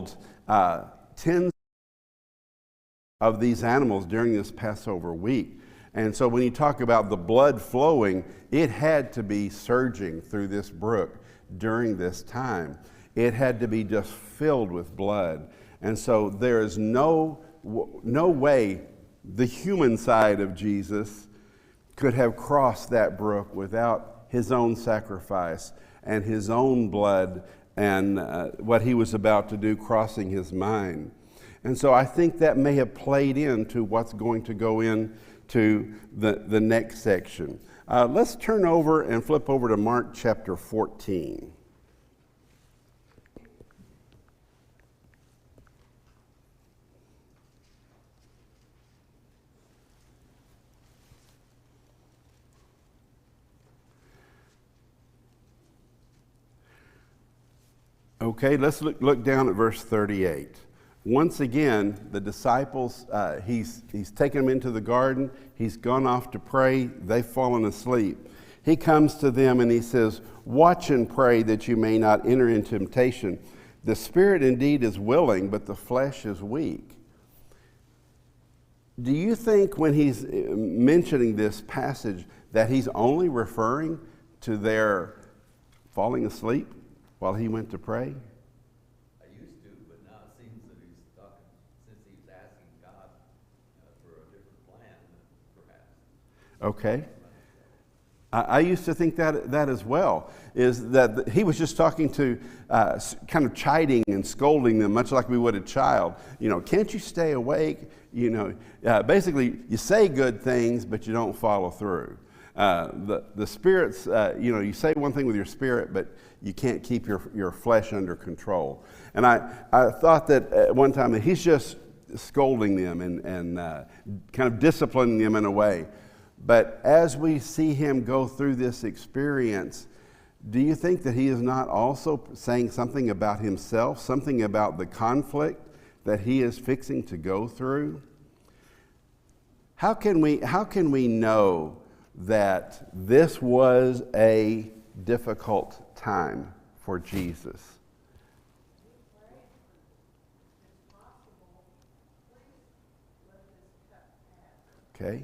killed tens of these animals during this Passover week. And so when you talk about the blood flowing, it had to be surging through this brook during this time. It had to be just filled with blood. And so there is no way the human side of Jesus could have crossed that brook without his own sacrifice and his own blood and what he was about to do crossing his mind. And so I think that may have played into what's going to go into the next section. Let's turn over and flip over to Mark chapter 14. Okay, let's look down at verse 38. Once again, the disciples, he's taken them into the garden. He's gone off to pray. They've fallen asleep. He comes to them and he says, "Watch and pray that you may not enter into temptation. The spirit indeed is willing, but the flesh is weak." Do you think when he's mentioning this passage that he's only referring to their falling asleep while he went to pray? I used to, but now it seems that he's talking, since he's asking God for a different plan, perhaps. Okay. I used to think that as well, is that he was just talking to, kind of chiding and scolding them, much like we would a child. You know, can't you stay awake? You know, basically, you say good things, but you don't follow through. The spirits, you know, you say one thing with your spirit, but you can't keep your flesh under control. And I thought that at one time that he's just scolding them and kind of disciplining them in a way. But as we see him go through this experience, do you think that he is not also saying something about himself, something about the conflict that he is fixing to go through? How can we know that this was a difficult time for Jesus? Okay.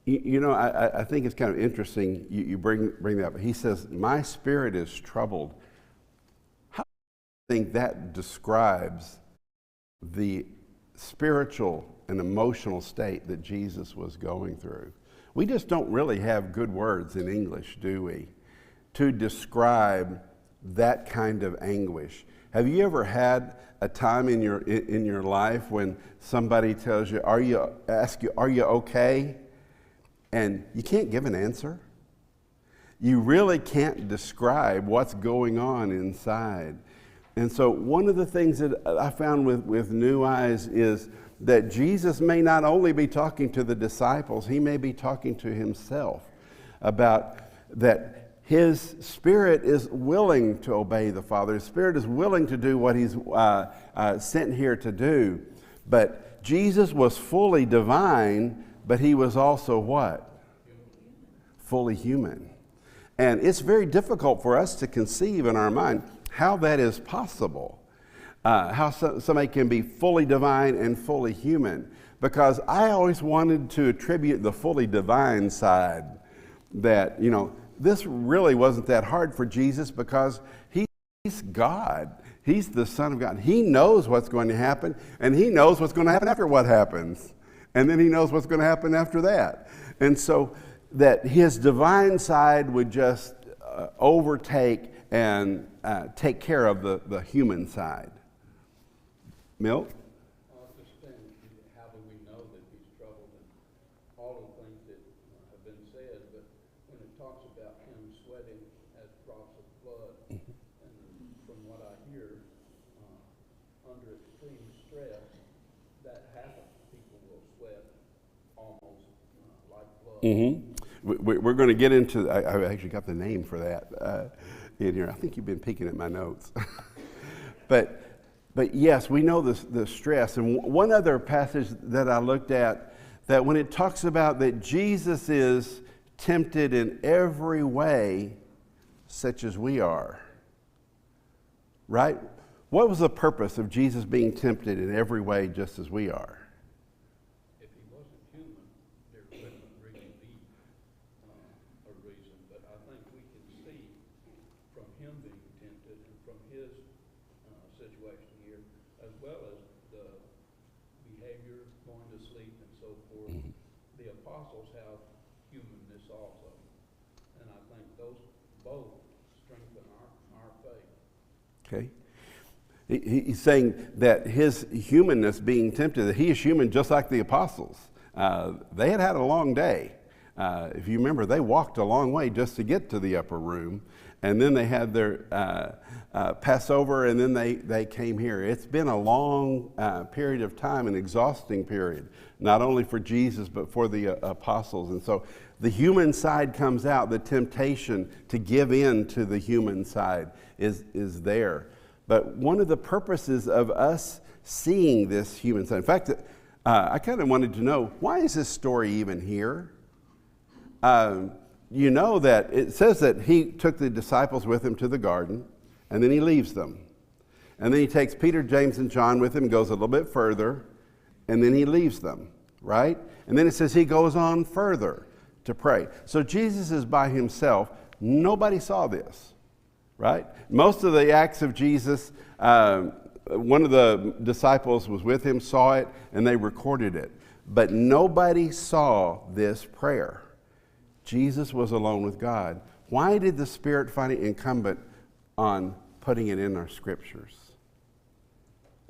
You know, I think it's kind of interesting you bring that up. He says, "My spirit is troubled." How do you think that describes the spiritual and emotional state that Jesus was going through? We just don't really have good words in English, do we, to describe that kind of anguish. Have you ever had a time in your life when somebody tells you, "Are you okay?" And you can't give an answer? You really can't describe what's going on inside. And so one of the things that I found with New Eyes is that Jesus may not only be talking to the disciples, he may be talking to himself about that his spirit is willing to obey the Father. His spirit is willing to do what he's sent here to do. But Jesus was fully divine, but he was also what? Fully human. And it's very difficult for us to conceive in our mind how that is possible. How somebody can be fully divine and fully human. Because I always wanted to attribute the fully divine side that, you know, this really wasn't that hard for Jesus because he's God. He's the Son of God. He knows what's going to happen, and he knows what's going to happen after what happens. And then he knows what's going to happen after that. And so that his divine side would just overtake and take care of the human side. Milt? I was just saying, how do we know that he's troubled and all the things that have been said, but when it talks about him sweating as drops of blood, and from what I hear, under extreme stress, that happens. People will sweat almost like blood. Mm-hmm. We're going to get into, I actually got the name for that in here. I think you've been peeking at my notes. But But yes, we know the stress. And one other passage that I looked at, that when it talks about that Jesus is tempted in every way, such as we are, right? What was the purpose of Jesus being tempted in every way, just as we are? If he wasn't human, there couldn't really be a reason. But I think we can see from him being tempted and from his situation here, as well as the behavior, going to sleep and so forth. The apostles have humanness also. And I think those both strengthen our faith. Okay. He's saying that his humanness being tempted, that he is human just like the apostles. They had had a long day. If you remember, they walked a long way just to get to the upper room. And then they had their Passover, and then they came here. It's been a long period of time, an exhausting period, not only for Jesus, but for the apostles. And so the human side comes out. The temptation to give in to the human side is there. But one of the purposes of us seeing this human side, in fact, I kind of wanted to know, why is this story even here? You know that it says that he took the disciples with him to the garden, and then he leaves them. And then he takes Peter, James, and John with him, goes a little bit further, and then he leaves them, right? And then it says he goes on further to pray. So Jesus is by himself. Nobody saw this. Right? Most of the acts of Jesus, one of the disciples was with him, saw it, and they recorded it. But nobody saw this prayer. Jesus was alone with God. Why did the Spirit find it incumbent on putting it in our scriptures?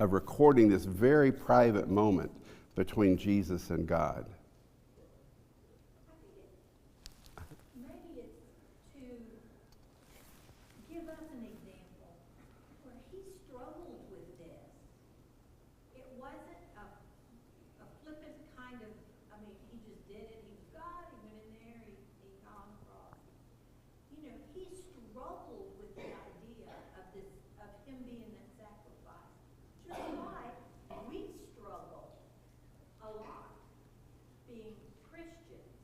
Of recording this very private moment between Jesus and God. Maybe it's to give us an example where he struggled with this. It wasn't a flippant kind of, I mean, he just did it. He was God. He went in there. He got on the cross. You know, he struggled with the idea of this, of him being that sacrifice. Just like we struggle a lot being Christians.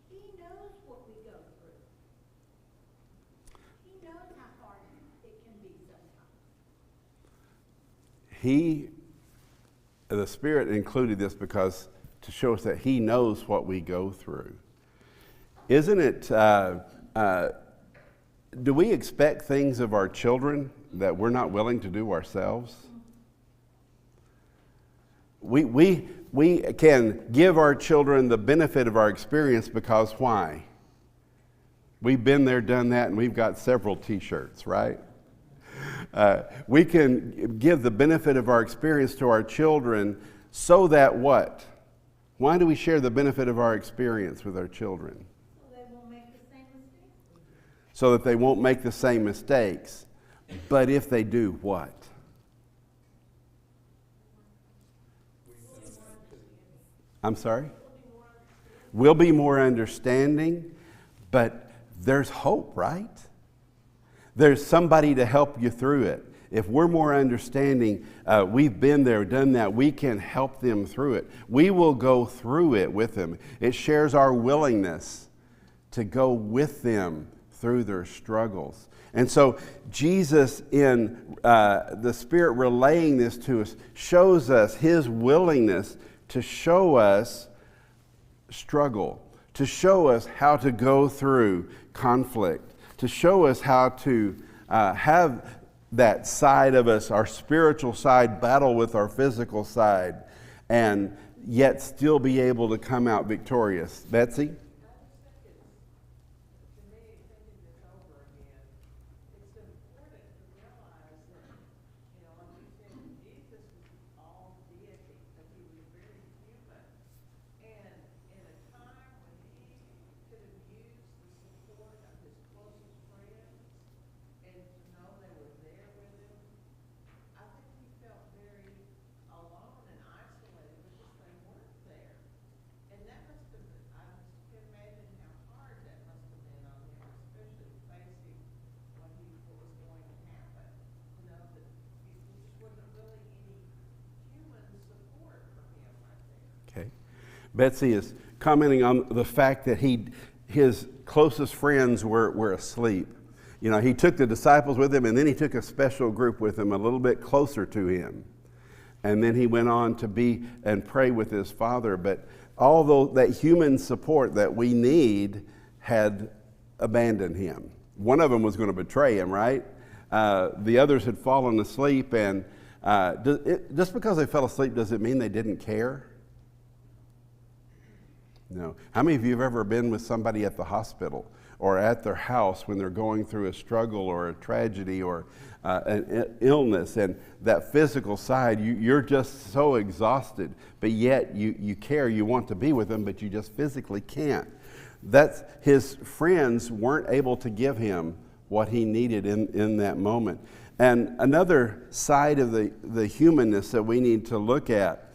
He knows what we go through. He knows how hard it can be sometimes. The Spirit included this because to show us that he knows what we go through. Isn't it, do we expect things of our children that we're not willing to do ourselves? We can give our children the benefit of our experience because why? We've been there, done that, and we've got several t-shirts, right? We can give the benefit of our experience to our children so that what? Why do we share the benefit of our experience with our children? So they won't make the same mistakes. So that they won't make the same mistakes. But if they do, what? I'm sorry? We'll be more understanding, but there's hope, right? There's somebody to help you through it. If we're more understanding, we've been there, done that, we can help them through it. We will go through it with them. It shares our willingness to go with them through their struggles. And so Jesus, in the Spirit relaying this to us, shows us his willingness to show us struggle, to show us how to go through conflict, to show us how to have that side of us, our spiritual side, battle with our physical side, and yet still be able to come out victorious. Betsy? Betsy is commenting on the fact that his closest friends were asleep. You know, he took the disciples with him, and then he took a special group with him a little bit closer to him. And then he went on to be and pray with his Father. But although that human support that we need had abandoned him. One of them was going to betray him, right? The others had fallen asleep, and just because they fell asleep, does it mean they didn't care? No. How many of you have ever been with somebody at the hospital or at their house when they're going through a struggle or a tragedy or an illness, and that physical side, you're just so exhausted, but yet you care, you want to be with them, but you just physically can't. That's, his friends weren't able to give him what he needed in that moment. And another side of the humanness that we need to look at,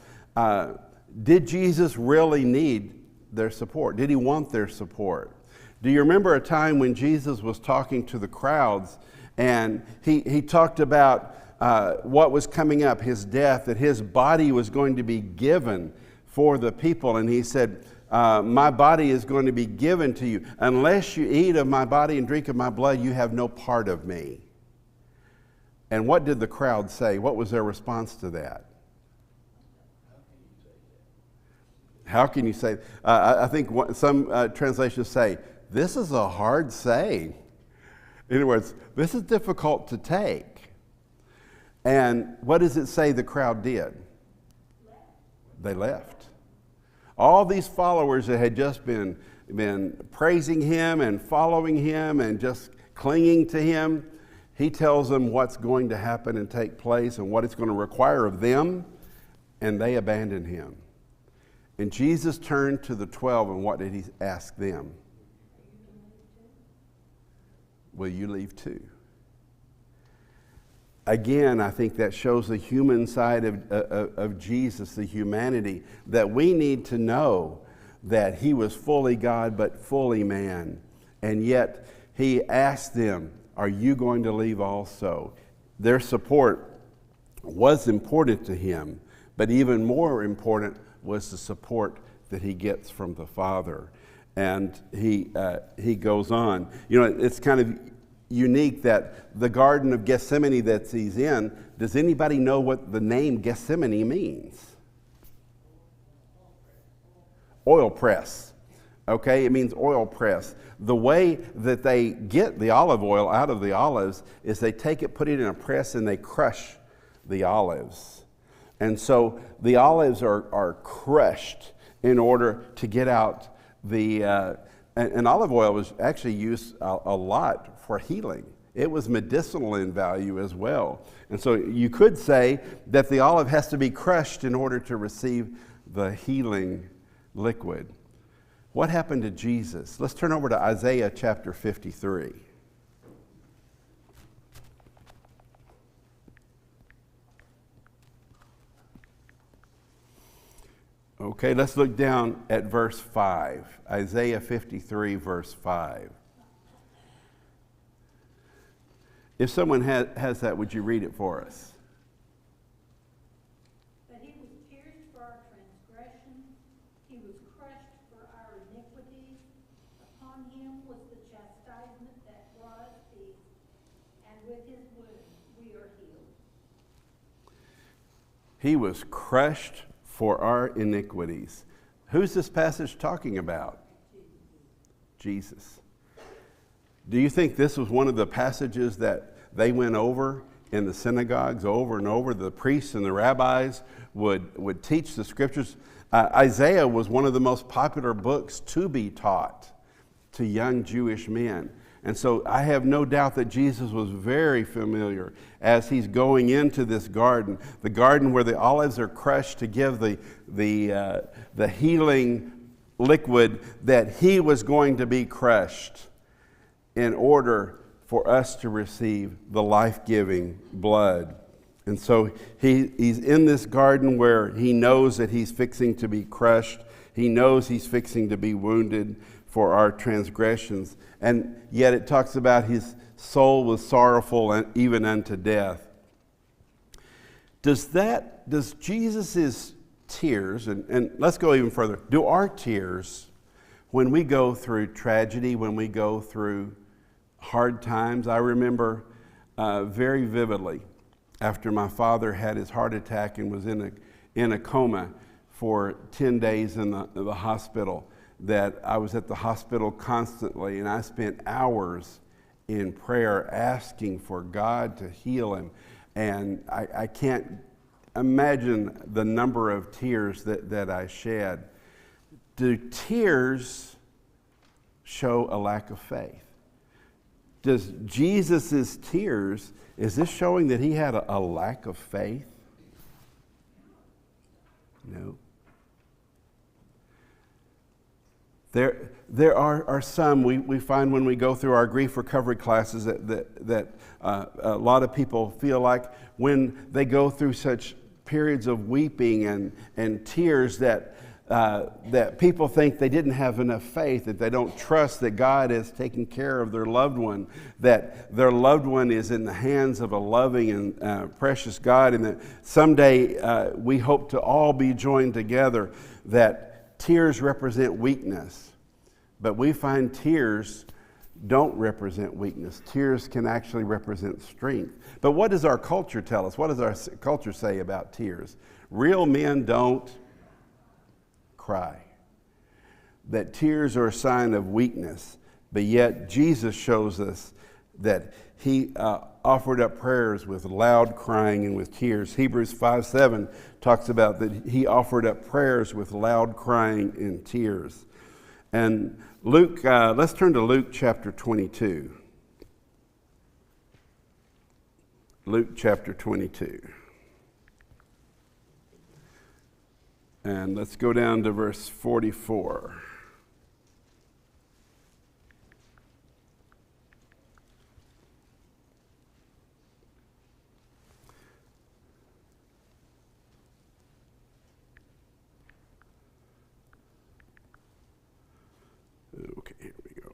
did Jesus really need their support? Did he want their support? Do you remember a time when Jesus was talking to the crowds, and he talked about what was coming up, his death, that his body was going to be given for the people, and he said, my body is going to be given to you. Unless you eat of my body and drink of my blood, you have no part of me. And what did the crowd say? What was their response to that? How can you say? I think some translations say, this is a hard saying. In other words, this is difficult to take. And what does it say the crowd did? They left. All these followers that had just been praising him and following him and just clinging to him, he tells them what's going to happen and take place and what it's going to require of them, and they abandon him. And Jesus turned to the 12, and what did he ask them? Will you leave too? Again, I think that shows the human side of Jesus, the humanity, that we need to know that he was fully God but fully man. And yet he asked them, are you going to leave also? Their support was important to him, but even more important was the support that he gets from the Father. And he goes on. You know, it's kind of unique that the Garden of Gethsemane that he's in, does anybody know what the name Gethsemane means? Oil press. Okay, it means oil press. The way that they get the olive oil out of the olives is they take it, put it in a press, and they crush the olives. And so the olives are crushed in order to get out the, and olive oil was actually used a lot for healing. It was medicinal in value as well. And so you could say that the olive has to be crushed in order to receive the healing liquid. What happened to Jesus? Let's turn over to Isaiah chapter 53. Okay, let's look down at verse 5. Isaiah 53, verse 5. If someone has that, would you read it for us? But he was pierced for our transgressions, he was crushed for our iniquities. Upon him was the chastisement that brought us peace, and with his wounds we are healed. He was crushed for our iniquities. Who's this passage talking about? Jesus. Do you think this was one of the passages that they went over in the synagogues over and over? The priests and the rabbis would teach the scriptures. Isaiah was one of the most popular books to be taught to young Jewish men. And so I have no doubt that Jesus was very familiar as he's going into this garden, the garden where the olives are crushed to give the healing liquid, that he was going to be crushed in order for us to receive the life-giving blood. And so he's in this garden where he knows that he's fixing to be crushed. He knows he's fixing to be wounded for our transgressions. And yet it talks about his soul was sorrowful and even unto death. Does Jesus' tears, and let's go even further, do our tears, when we go through tragedy, when we go through hard times, I remember very vividly after my father had his heart attack and was in a coma for 10 days in the hospital, that I was at the hospital constantly, and I spent hours in prayer asking for God to heal him. And I can't imagine the number of tears that I shed. Do tears show a lack of faith? Does Jesus' tears, is this showing that he had a lack of faith? No. There are some, we find when we go through our grief recovery classes that a lot of people feel like when they go through such periods of weeping and tears that people think they didn't have enough faith, that they don't trust that God is taking care of their loved one, that their loved one is in the hands of a loving and precious God, and that someday we hope to all be joined together, that tears represent weakness. But we find tears don't represent weakness. Tears can actually represent strength. But what does our culture tell us? What does our culture say about tears? Real men don't cry. That tears are a sign of weakness. But yet Jesus shows us that he offered up prayers with loud crying and with tears. Hebrews 5:7 talks about that he offered up prayers with loud crying and tears. And Luke, let's turn to Luke chapter 22. Luke chapter 22. And let's go down to verse 44. Okay, here we go.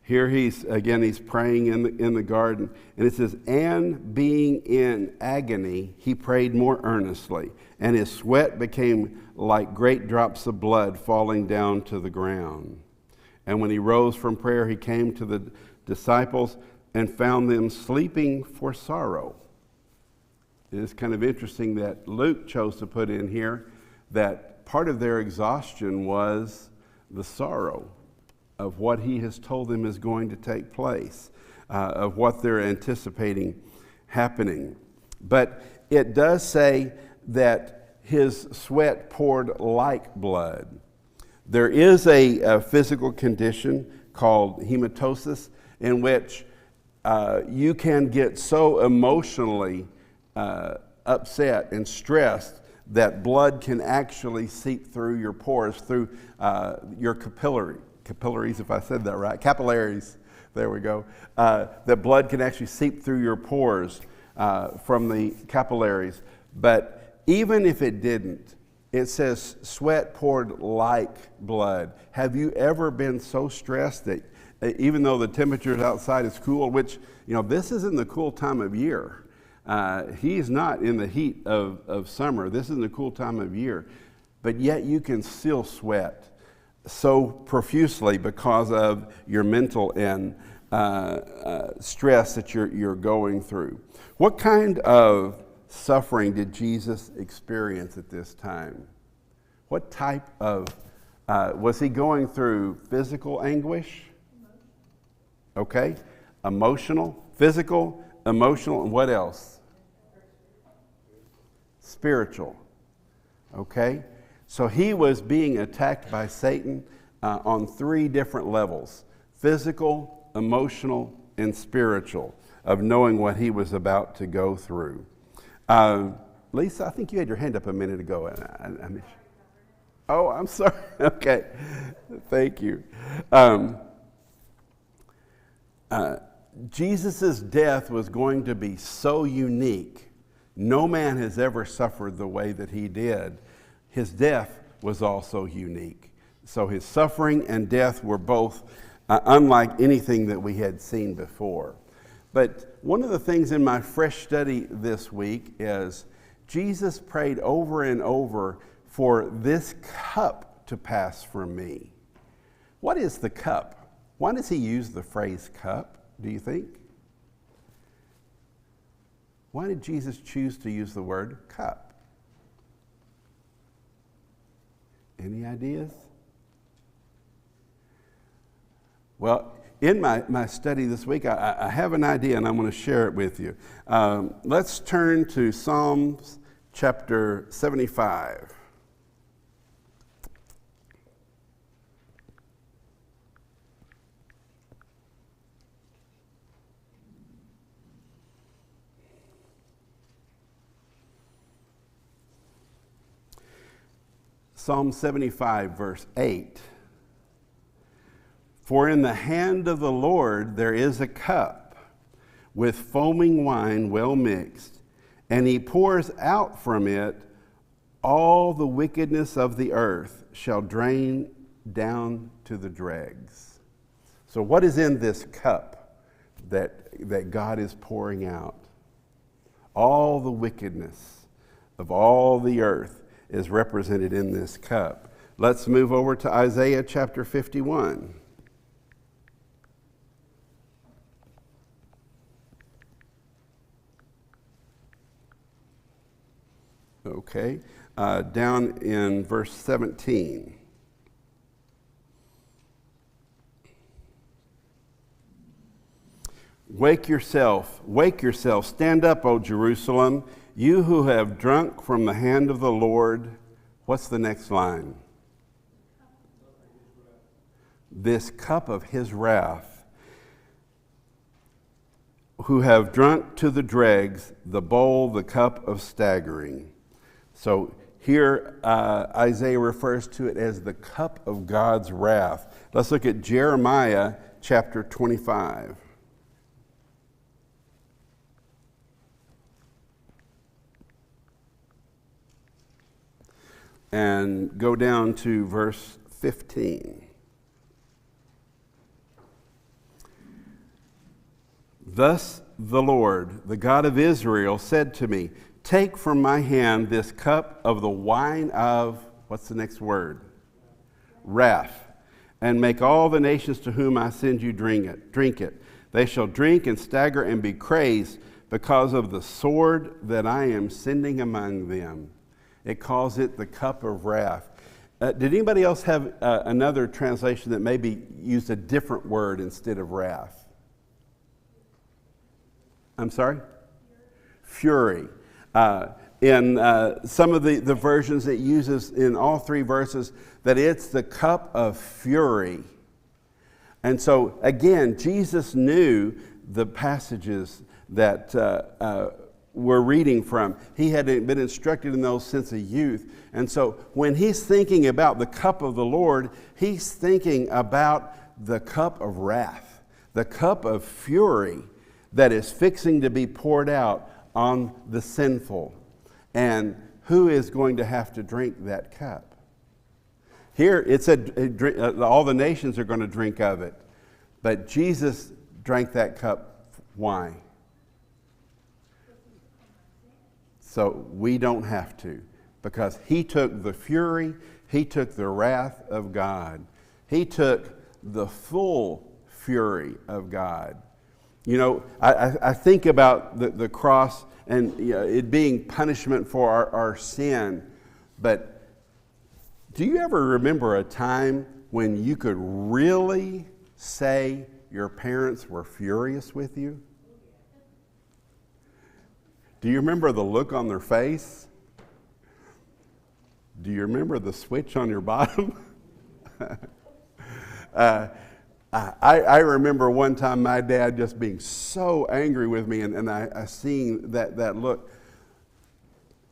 Here he's praying in the garden, and it says, and being in agony, he prayed more earnestly, and his sweat became like great drops of blood falling down to the ground. And when he rose from prayer, he came to the disciples and found them sleeping for sorrow. It is kind of interesting that Luke chose to put in here that part of their exhaustion was the sorrow of what he has told them is going to take place, of what they're anticipating happening. But it does say that his sweat poured like blood. There is a physical condition called hematosis in which you can get so emotionally upset and stressed that blood can actually seep through your pores, through your capillaries, if I said that right, capillaries, there we go, that blood can actually seep through your pores from the capillaries. But even if it didn't, it says sweat poured like blood. Have you ever been so stressed that even though the temperature outside is cool, which, this isn't the cool time of year. He's not in the heat of summer. This is the cool time of year. But yet you can still sweat so profusely because of your mental and stress that you're going through. What kind of suffering did Jesus experience at this time? What type of, was he going through physical anguish? Okay. Emotional, physical, emotional, and what else? Spiritual. Okay? So he was being attacked by Satan on 3 different levels: physical, emotional, and spiritual, of knowing what he was about to go through. Lisa, I think you had your hand up a minute ago. Oh, I'm sorry. Okay. Thank you. Jesus' death was going to be so unique. No man has ever suffered the way that he did. His death was also unique. So his suffering and death were both unlike anything that we had seen before. But one of the things in my fresh study this week is Jesus prayed over and over for this cup to pass from me. What is the cup? Why does he use the phrase cup, do you think? Why did Jesus choose to use the word cup? Any ideas? Well, in my study this week, I have an idea and I'm going to share it with you. Let's turn to Psalms chapter 75. Psalm 75, verse 8. For in the hand of the Lord there is a cup with foaming wine well mixed, and he pours out from it all the wickedness of the earth shall drain down to the dregs. So what is in this cup that God is pouring out? All the wickedness of all the earth is represented in this cup. Let's move over to Isaiah chapter 51. Okay, down in verse 17. Wake yourself, stand up, O Jerusalem, you who have drunk from the hand of the Lord. What's the next line? This cup of his wrath, who have drunk to the dregs the bowl, the cup of staggering. So here Isaiah refers to it as the cup of God's wrath. Let's look at Jeremiah chapter 25. And go down to verse 15. Thus the Lord, the God of Israel, said to me, take from my hand this cup of the wine of, what's the next word? Wrath, and make all the nations to whom I send you drink it. They shall drink and stagger and be crazed because of the sword that I am sending among them. It calls it the cup of wrath. Did anybody else have another translation that maybe used a different word instead of wrath? I'm sorry? Fury. In some of the versions, it uses in all three verses that it's the cup of fury. And so, again, Jesus knew the passages that we're reading from. He had been instructed in those since a youth. And so when he's thinking about the cup of the Lord, he's thinking about the cup of wrath, the cup of fury that is fixing to be poured out on the sinful. And who is going to have to drink that cup? Here it said all the nations are going to drink of it. But Jesus drank that cup. Why? So we don't have to, because he took the fury, he took the wrath of God. He took the full fury of God. You know, I think about the cross and it being punishment for our sin, but do you ever remember a time when you could really say your parents were furious with you? Do you remember the look on their face? Do you remember the switch on your bottom? I remember one time my dad just being so angry with me, and I seeing that look.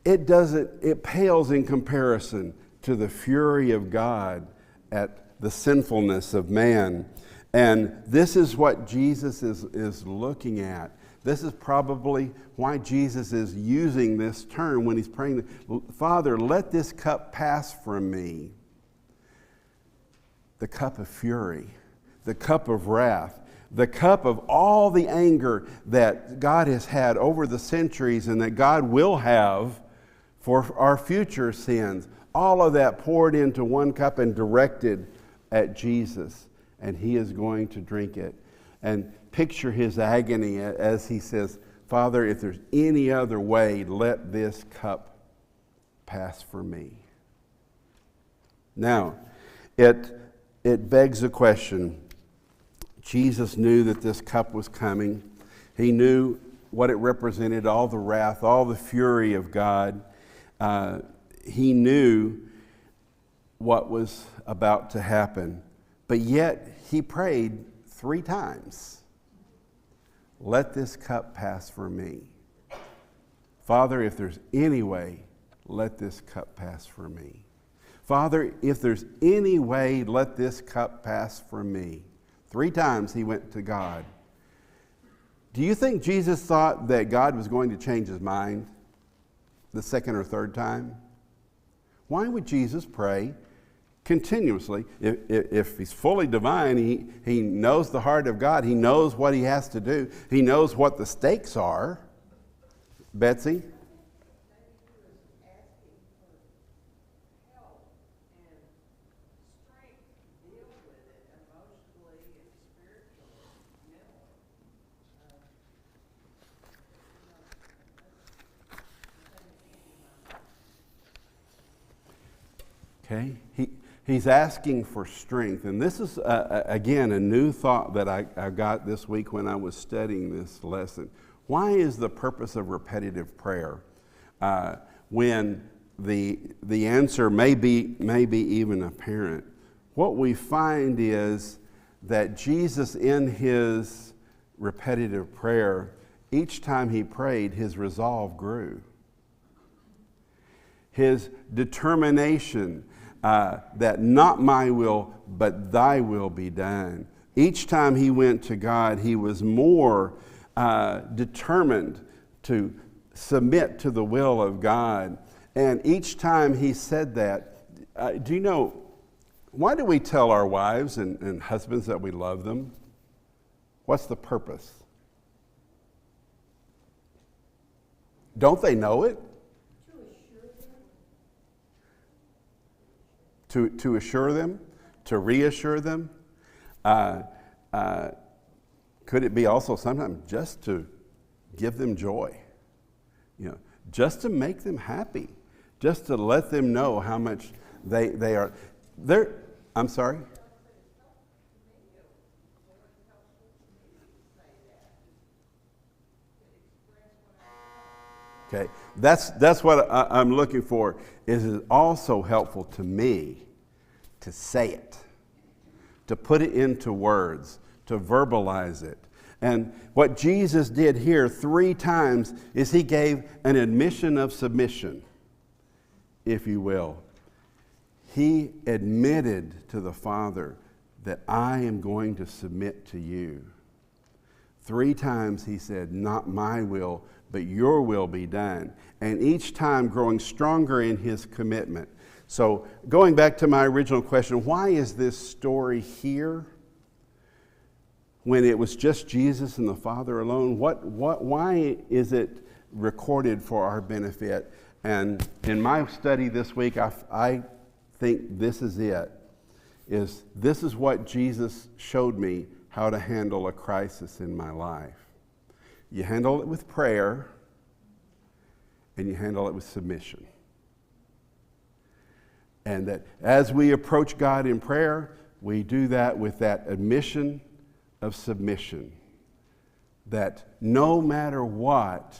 It pales in comparison to the fury of God at the sinfulness of man. And this is what Jesus is looking at. This is probably why Jesus is using this term when he's praying, Father, let this cup pass from me. The cup of fury, the cup of wrath. the cup of all the anger that God has had over the centuries and that God will have for our future sins. All of that poured into one cup and directed at Jesus. And he is going to drink it. And picture his agony as he says, Father, if there's any other way, let this cup pass for me. Now, it begs a question. Jesus knew that this cup was coming. He knew what it represented, all the wrath, all the fury of God. He knew what was about to happen. But yet, he prayed 3 times. Let this cup pass for me. Father, if there's any way, let this cup pass for me. Father, if there's any way, let this cup pass from me. 3 times he went to God. Do you think Jesus thought that God was going to change his mind the 2nd or 3rd time? Why would Jesus pray continuously? If he's fully divine, he knows the heart of God. He knows what he has to do. He knows what the stakes are. Betsy? Okay, he's asking for strength. And this is, again, a new thought that I got this week when I was studying this lesson. Why is the purpose of repetitive prayer when the answer may be even apparent? What we find is that Jesus, in his repetitive prayer, each time he prayed, his resolve grew. His determination that not my will, but thy will be done. Each time he went to God, he was more determined to submit to the will of God. And each time he said that, do you know, why do we tell our wives and husbands that we love them? What's the purpose? Don't they know it? To assure them, to reassure them. Could it be also sometimes just to give them joy? You know, just to make them happy, just to let them know how much they are. I'm sorry? Okay, that's what I'm looking for. Is it also helpful to me to say it, to put it into words, to verbalize it? And what Jesus did here 3 times is he gave an admission of submission, if you will. He admitted to the Father that I am going to submit to you. 3 times he said, not my will, but your will be done. And each time growing stronger in his commitment. So going back to my original question, why is this story here when it was just Jesus and the Father alone? Why is it recorded for our benefit? And in my study this week, I think this is it. This is what Jesus showed me how to handle a crisis in my life. You handle it with prayer, and you handle it with submission. And that as we approach God in prayer, we do that with that admission of submission. That no matter what,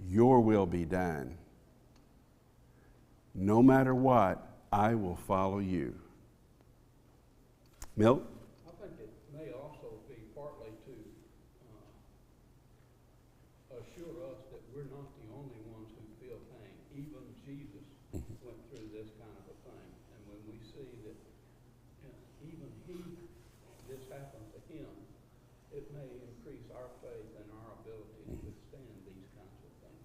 your will be done. No matter what, I will follow you. Milt? I think it may also be partly to assure us that we're not the only ones who feel pain. Even Jesus went through this kind of a thing. And when we see that even this happened to him, it may increase our faith and our ability to withstand these kinds of things.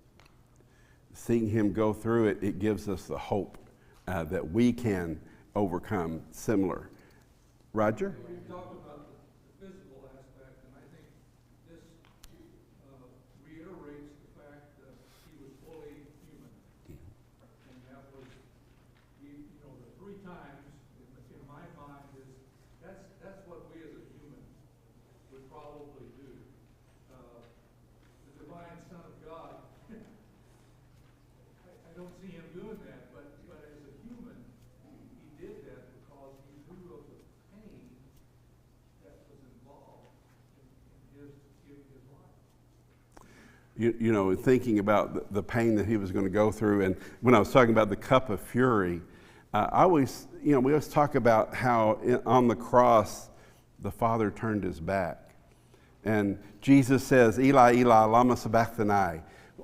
Seeing him go through it, it gives us the hope that we can overcome similar. Roger? When you talked about the physical aspect you know, thinking about the pain that he was going to go through. And when I was talking about the cup of fury, I always, you know, we always talk about how on the cross, the Father turned his back. And Jesus says, Eli, Eli, lama sabachthani.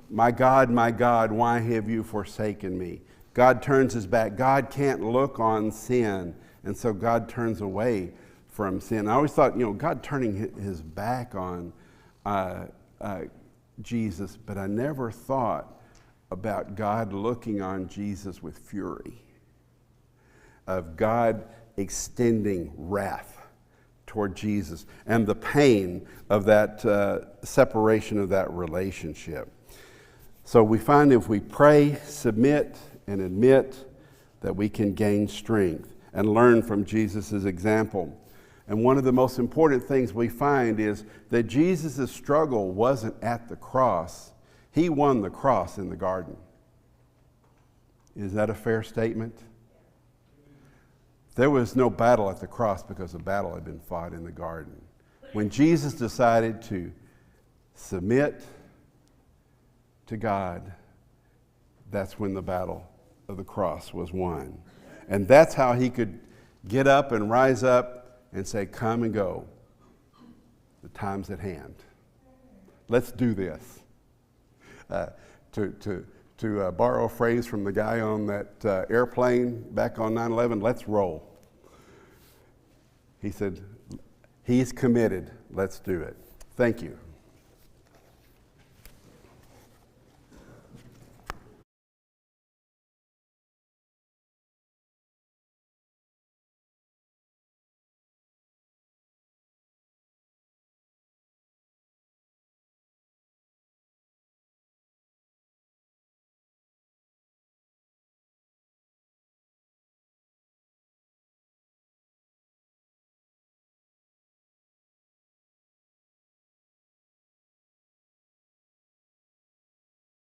My God, why have you forsaken me? God turns his back. God can't look on sin. And so God turns away from sin. I always thought, you know, God turning his back on Jesus, but I never thought about God looking on Jesus with fury, of God extending wrath toward Jesus and the pain of that separation of that relationship. So we find if we pray, submit, and admit, that we can gain strength and learn from Jesus' example. And one of the most important things we find is that Jesus' struggle wasn't at the cross. He won the cross in the garden. Is that a fair statement? There was no battle at the cross because a battle had been fought in the garden. When Jesus decided to submit to God, that's when the battle of the cross was won. And that's how he could get up and rise up and say, come and go. The time's at hand. Let's do this. To borrow a phrase from the guy on that airplane back on 9/11, let's roll. He said, he's committed. Let's do it. Thank you.